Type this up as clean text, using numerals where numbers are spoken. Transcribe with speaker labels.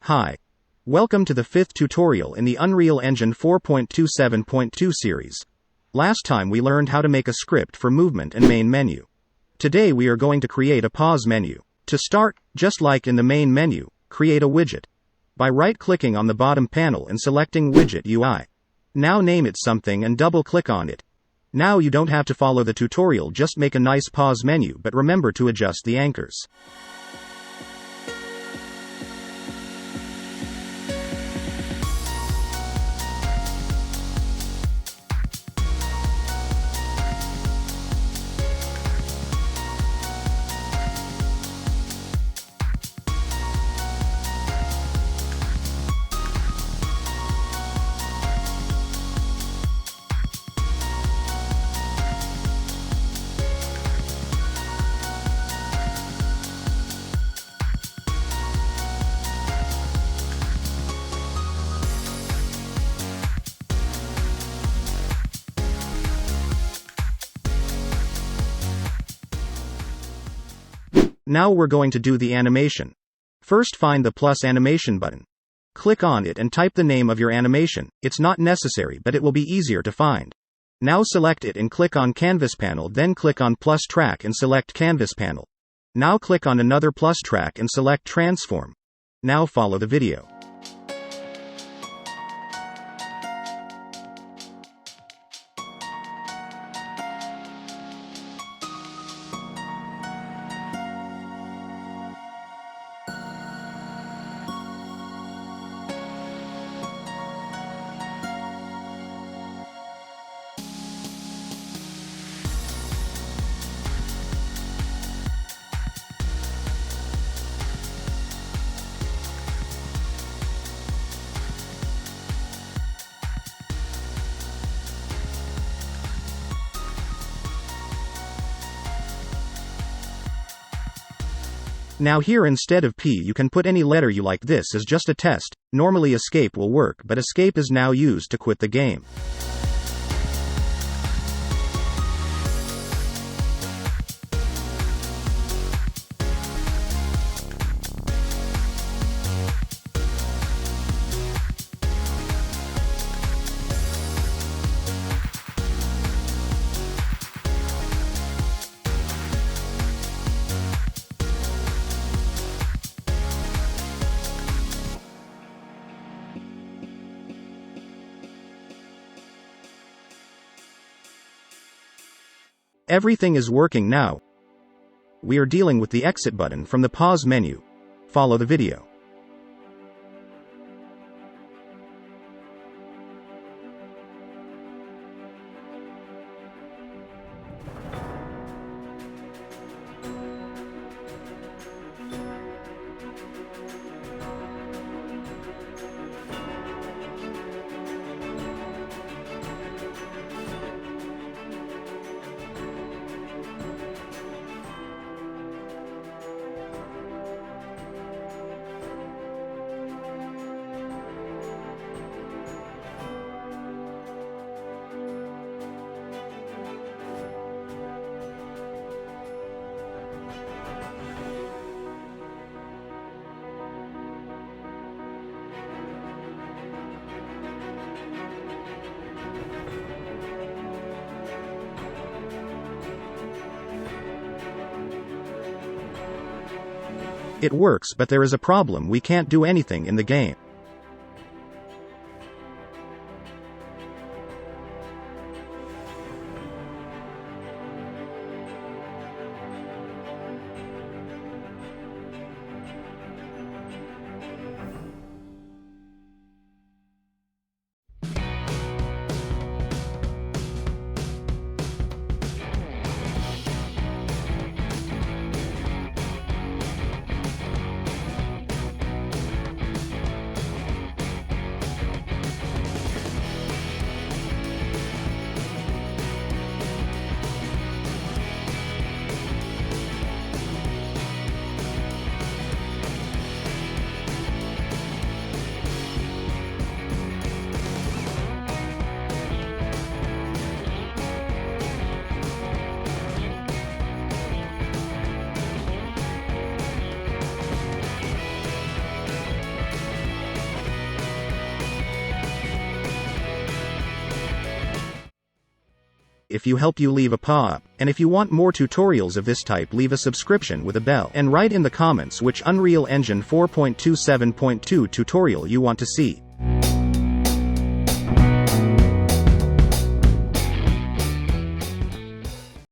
Speaker 1: Hi. Welcome to the 5th tutorial in the Unreal Engine 4.27.2 series. Last time we learned how to make a script for movement and main menu. Today we are going to create a pause menu. To start, just like in the main menu, create a widget. By right-clicking on the bottom panel and selecting Widget UI. Now name it something and double-click on it. Now you don't have to follow the tutorial, just make a nice pause menu, but remember to adjust the anchors. Now we're going to do the animation. First, find the plus animation button. Click on it and type the name of your animation. It's not necessary, but it will be easier to find. Now select it and click on Canvas panel, then click on plus track and select Canvas panel. Now click on another plus track and select Transform. Now follow the video. Now here, instead of P, you can put any letter you like. This is just a test. Normally escape will work, but escape is now used to quit the game. Everything is working now. We are dealing with the exit button from the pause menu. Follow the video. It works, but there is a problem. We can't do anything in the game. if you leave a paw up, and if you want more tutorials of this type, leave a subscription with a bell, and write in the comments which Unreal Engine 4.27.2 tutorial you want to see.